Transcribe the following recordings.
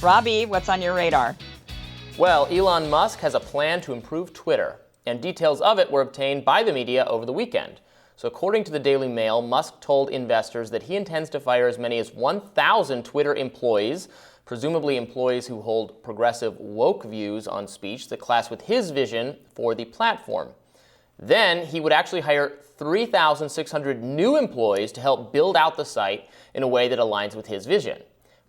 Robby, what's on your radar? Well, Elon Musk has a plan to improve Twitter, and details of it were obtained by the media over the weekend. So according to the Daily Mail, Musk told investors that he intends to fire as many as 1,000 Twitter employees, presumably employees who hold progressive woke views on speech that clash with his vision for the platform. Then he would actually hire 3,600 new employees to help build out the site in a way that aligns with his vision.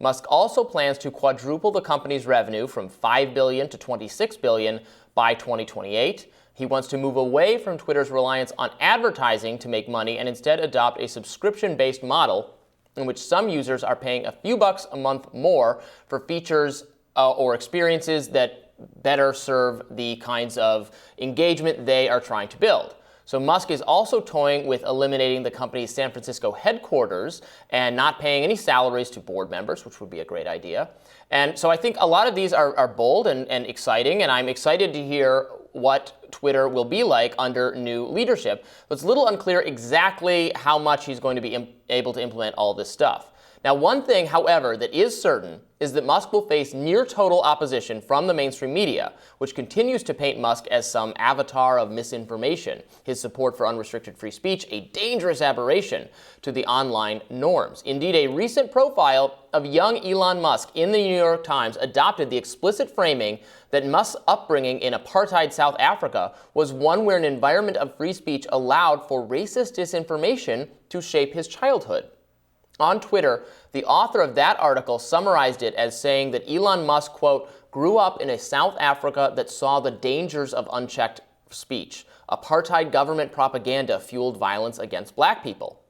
Musk also plans to quadruple the company's revenue from $5 billion to $26 billion by 2028. He wants to move away from Twitter's reliance on advertising to make money and instead adopt a subscription-based model in which some users are paying a few bucks a month more for features or experiences that better serve the kinds of engagement they are trying to build. So Musk is also toying with eliminating the company's San Francisco headquarters and not paying any salaries to board members, which would be a great idea. And so I think a lot of these are bold and exciting, and I'm excited to hear what Twitter will be like under new leadership. But it's a little unclear exactly how much he's going to be able to implement all this stuff. Now, one thing, however, that is certain is that Musk will face near total opposition from the mainstream media, which continues to paint Musk as some avatar of misinformation, his support for unrestricted free speech a dangerous aberration to the online norms. Indeed, a recent profile of young Elon Musk in the New York Times adopted the explicit framing that Musk's upbringing in apartheid South Africa was one where an environment of free speech allowed for racist disinformation to shape his childhood. On Twitter, the author of that article summarized it as saying that Elon Musk, quote, grew up in a South Africa that saw the dangers of unchecked speech. Apartheid government propaganda fueled violence against black people.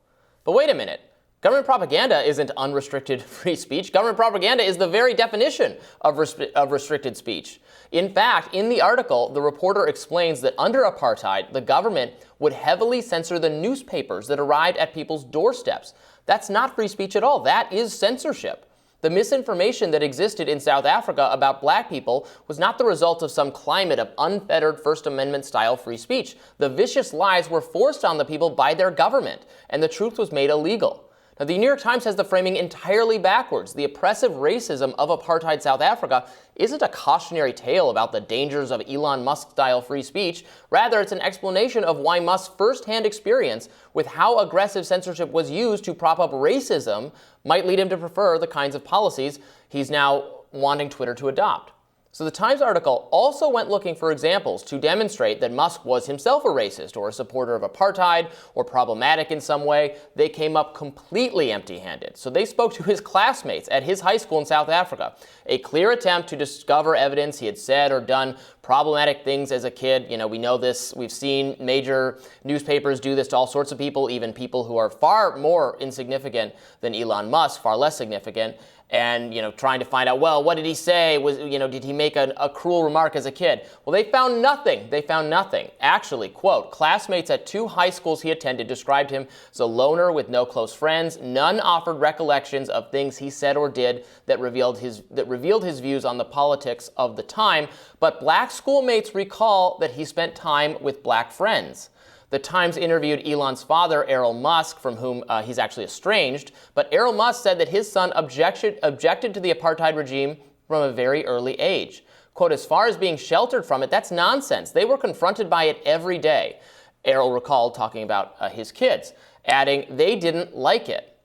But wait a minute. Government propaganda isn't unrestricted free speech. Government propaganda is the very definition of restricted speech. In fact, in the article, the reporter explains that under apartheid, the government would heavily censor the newspapers that arrived at people's doorsteps. That's not free speech at all. That is censorship. The misinformation that existed in South Africa about black people was not the result of some climate of unfettered First Amendment-style free speech. The vicious lies were forced on the people by their government, and the truth was made illegal. Now, the New York Times has the framing entirely backwards. The oppressive racism of apartheid South Africa isn't a cautionary tale about the dangers of Elon Musk-style free speech. Rather, it's an explanation of why Musk's first-hand experience with how aggressive censorship was used to prop up racism might lead him to prefer the kinds of policies he's now wanting Twitter to adopt. So the Times article also went looking for examples to demonstrate that Musk was himself a racist or a supporter of apartheid or problematic in some way. They came up completely empty-handed. So they spoke to his classmates at his high school in South Africa, a clear attempt to discover evidence he had said or done problematic things as a kid. You know, we know this. We've seen major newspapers do this to all sorts of people, even people who are far more insignificant than Elon Musk, far less significant. And, trying to find out, well, what did he say? Did he make a cruel remark as a kid? Well, they found nothing. They found nothing. Actually, quote, classmates at 2 high schools he attended described him as a loner with no close friends. None offered recollections of things he said or did that revealed his views on the politics of the time. But black schoolmates recall that he spent time with black friends. The Times interviewed Elon's father, Elon Musk, from whom he's actually estranged, but Elon Musk said that his son objected to the apartheid regime from a very early age. Quote, as far as being sheltered from it, that's nonsense. They were confronted by it every day. Errol recalled talking about his kids, adding, they didn't like it.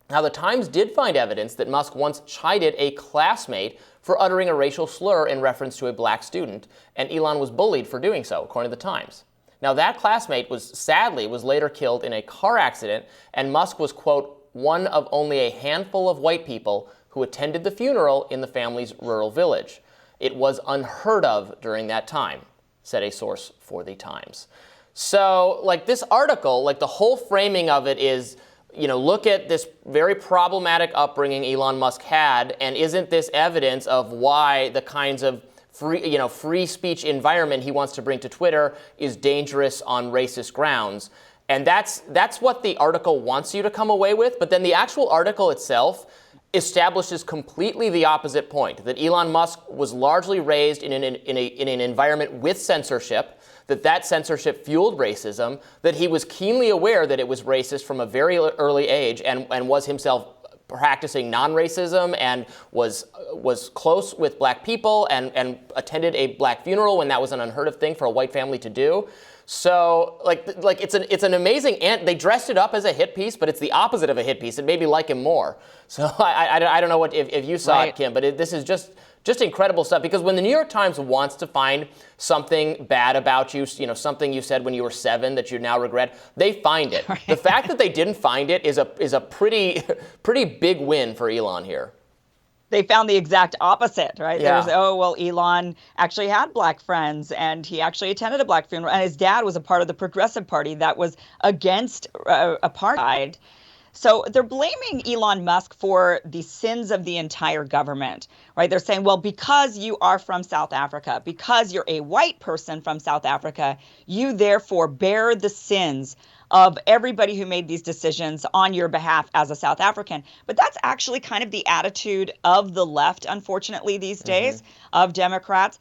Now, the Times did find evidence that Musk once chided a classmate for uttering a racial slur in reference to a black student, and Elon was bullied for doing so, according to the Times. Now, that classmate was later killed in a car accident, and Musk was, quote, one of only a handful of white people who attended the funeral in the family's rural village. It was unheard of during that time, said a source for the Times. So, this article, the whole framing of it is, look at this very problematic upbringing Elon Musk had, and isn't this evidence of why the kinds of free speech environment he wants to bring to Twitter is dangerous on racist grounds. And that's what the article wants you to come away with. But then the actual article itself establishes completely the opposite point, that Elon Musk was largely raised in an environment with censorship, that censorship fueled racism, that he was keenly aware that it was racist from a very early age and was himself practicing non-racism and was close with black people and attended a black funeral when that was an unheard of thing for a white family to do. So, like it's an amazing, and they dressed it up as a hit piece, but it's the opposite of a hit piece. It made me like him more. So I don't know if you saw it, Kim, but this is just incredible stuff. Because when the New York Times wants to find something bad about you, something you said when you were 7 that you now regret, they find it. The fact that they didn't find it is a pretty big win for Elon here. They found the exact opposite, right? Yeah. Elon actually had black friends, and he actually attended a black funeral, and his dad was a part of the Progressive Party that was against apartheid. So they're blaming Elon Musk for the sins of the entire government, right? They're saying, well, because you are from South Africa, because you're a white person from South Africa, you therefore bear the sins of everybody who made these decisions on your behalf as a South African. But that's actually kind of the attitude of the left, unfortunately, these days, of Democrats.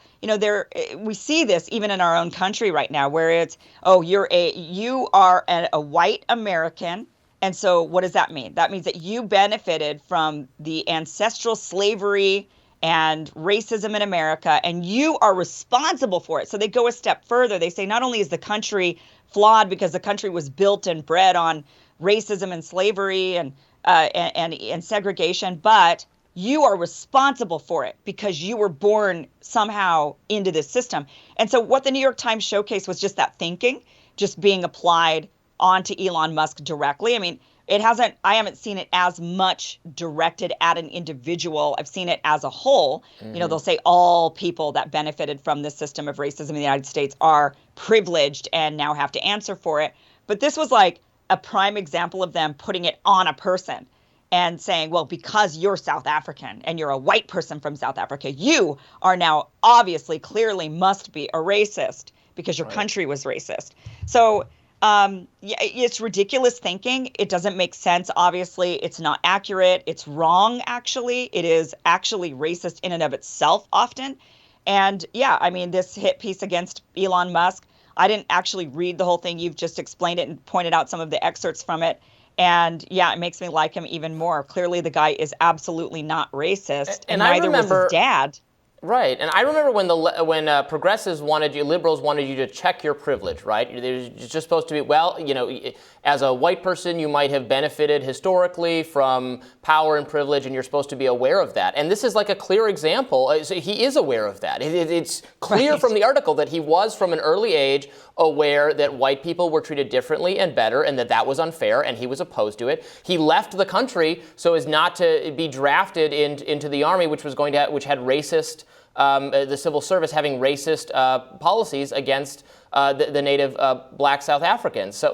We see this even in our own country right now, where it's, you are a white American. And so what does that mean? That means that you benefited from the ancestral slavery and racism in America, and you are responsible for it. So they go a step further. They say not only is the country flawed because the country was built and bred on racism and slavery and segregation, but you are responsible for it because you were born somehow into this system. And so what the New York Times showcased was just that thinking, just being applied onto Elon Musk directly. I mean, I haven't seen it as much directed at an individual. I've seen it as a whole. They'll say all people that benefited from this system of racism in the United States are privileged and now have to answer for it. But this was like a prime example of them putting it on a person and saying, well, because you're South African and you're a white person from South Africa, you are now obviously, clearly must be a racist because your country was racist. So it's ridiculous thinking. It doesn't make sense. Obviously, it's not accurate. It's wrong, actually. It is actually racist in and of itself often. And this hit piece against Elon Musk, I didn't actually read the whole thing. You've just explained it and pointed out some of the excerpts from it. And it makes me like him even more. Clearly, the guy is absolutely not racist, and neither was his dad. Right, and I remember when progressives liberals wanted you to check your privilege, right? They're just supposed to be, as a white person, you might have benefited historically from power and privilege, and you're supposed to be aware of that. And this is like a clear example. So he is aware of that. It's clear from the article that he was, from an early age, aware that white people were treated differently and better, and that was unfair, and he was opposed to it. He left the country so as not to be drafted into the army, which had racist. The civil service having racist policies against the native black South Africans. So,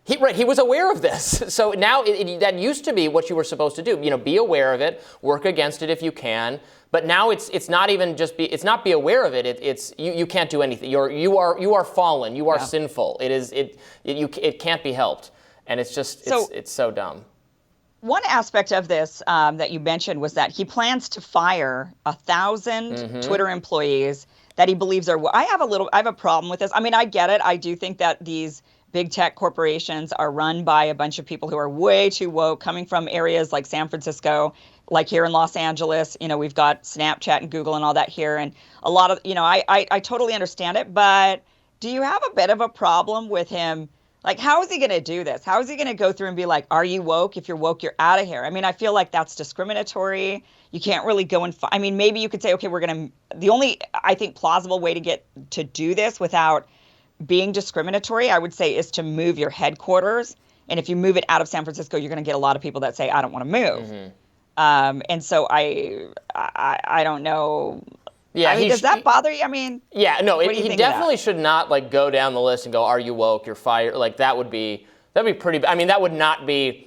he was aware of this. So now that used to be what you were supposed to do. Be aware of it, work against it if you can. But now it's not even just it's not be aware of it. It's you can't do anything. You are fallen. You are sinful. It can't be helped. And it's so dumb. One aspect of this that you mentioned was that he plans to fire 1,000 Twitter employees that he believes are. I have a problem with this. I mean, I get it. I do think that these big tech corporations are run by a bunch of people who are way too woke, coming from areas like San Francisco, like here in Los Angeles. We've got Snapchat and Google and all that here, and a lot of I totally understand it. But do you have a bit of a problem with him? Like, how is he going to do this? How is he going to go through and be like, are you woke? If you're woke, you're out of here. I mean, I feel like that's discriminatory. You can't really go and maybe you could say, okay, the only, I think, plausible way to do this without being discriminatory, I would say, is to move your headquarters. And if you move it out of San Francisco, you're going to get a lot of people that say, I don't want to move. And so I don't know. Yeah, does that bother you? He definitely should not go down the list and go, "Are you woke? You're fired." That'd be pretty. That would not be.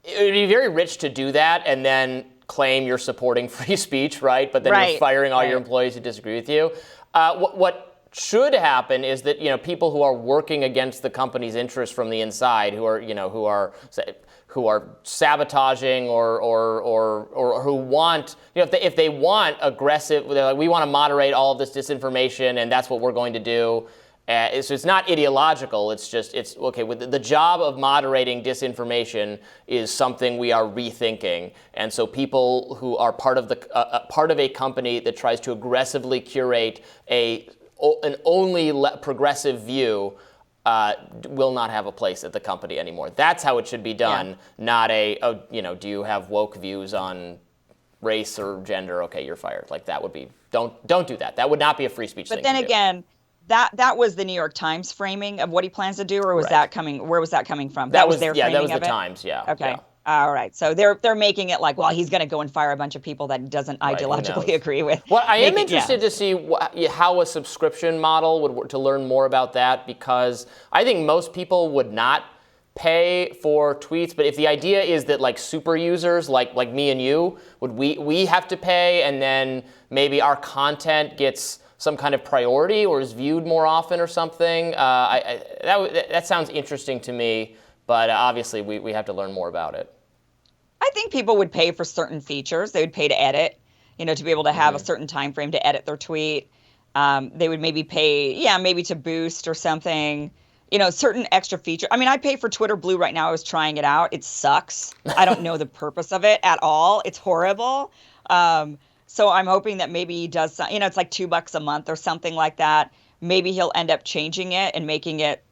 It would be very rich to do that and then claim you're supporting free speech, right? But then you're firing all your employees who disagree with you. What should happen is that people who are working against the company's interests from the inside, who are sabotaging or who want, if they want aggressive, they're like, we want to moderate all of this disinformation and that's what we're going to do. So it's not ideological. It's okay. With the job of moderating disinformation is something we are rethinking, and so people who are part of a company that tries to aggressively curate an only progressive view will not have a place at the company anymore. That's how it should be done. Not do you have woke views on race or gender? Okay, you're fired. Like that would be don't do that. That would not be a free speech thing. But then again. That was the New York Times framing of what he plans to do, or was that coming? Where was that coming from? That was their framing that was of the it? Times. Yeah. Okay. Yeah. All right. So they're making it like, well, he's going to go and fire a bunch of people that he doesn't ideologically agree with. Well, I am interested to see how a subscription model would work, to learn more about that, because I think most people would not pay for tweets, but if the idea is that like super users like me and you, would we have to pay, and then maybe our content gets some kind of priority or is viewed more often or something? That sounds interesting to me, but obviously we have to learn more about it. I think people would pay for certain features. They would pay to edit, to be able to have a certain time frame to edit their tweet. They would maybe pay, maybe to boost or something, certain extra feature. I mean, I pay for Twitter Blue right now. I was trying it out. It sucks. I don't know the purpose of it at all. It's horrible. So I'm hoping that maybe he does, it's like $2 a month or something like that. Maybe he'll end up changing it and making it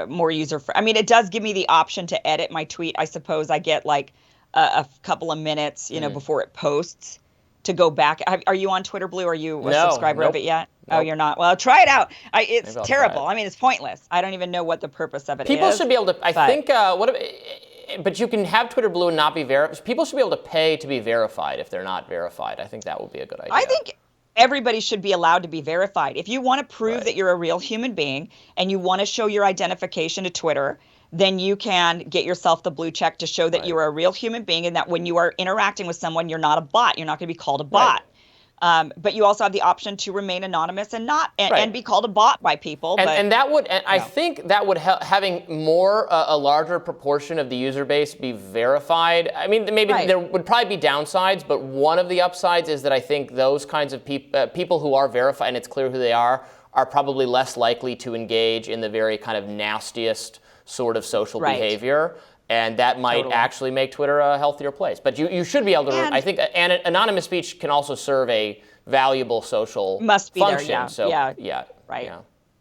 more user-friendly. I mean, it does give me the option to edit my tweet. I suppose I get like a couple of minutes, before it posts to go back. Are you on Twitter Blue? Are you a subscriber of it yet? Nope. Oh, you're not? Well, try it out. It's terrible. I mean, it's pointless. I don't even know what the purpose of it is. People should be able to, I think, but you can have Twitter Blue and not be verified. People should be able to pay to be verified if they're not verified. I think that would be a good idea. I think everybody should be allowed to be verified. If you want to prove that you're a real human being and you want to show your identification to Twitter, then you can get yourself the blue check to show that you're a real human being, and that when you are interacting with someone, you're not a bot. You're not going to be called a bot. But you also have the option to remain anonymous and and be called a bot by people. And that would, I think that would help, having a larger proportion of the user base be verified. I mean, maybe there would probably be downsides, but one of the upsides is that I think those kinds of people who are verified, and it's clear who they are probably less likely to engage in the very kind of nastiest sort of social behavior. And that might actually make Twitter a healthier place. But you should be able to, I think, anonymous speech can also serve a valuable social function. There, so,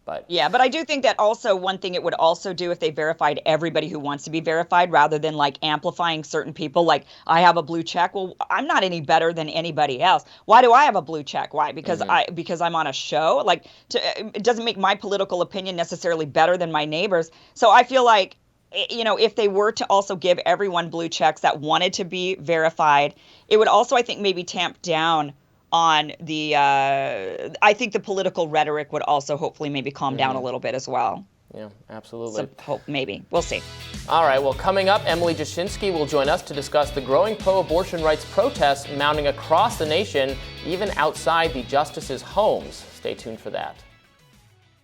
but I do think that also one thing it would also do if they verified everybody who wants to be verified, rather than like amplifying certain people, like I have a blue check. Well, I'm not any better than anybody else. Why do I have a blue check? Why? Because because I'm on a show. Like it doesn't make my political opinion necessarily better than my neighbors. So I feel like, if they were to also give everyone blue checks that wanted to be verified, it would also, I think, maybe tamp down on I think the political rhetoric would also hopefully maybe calm down a little bit as well. Yeah, absolutely. So maybe. We'll see. All right, well, coming up, Emily Jashinsky will join us to discuss the growing pro-abortion rights protests mounting across the nation, even outside the justices' homes. Stay tuned for that.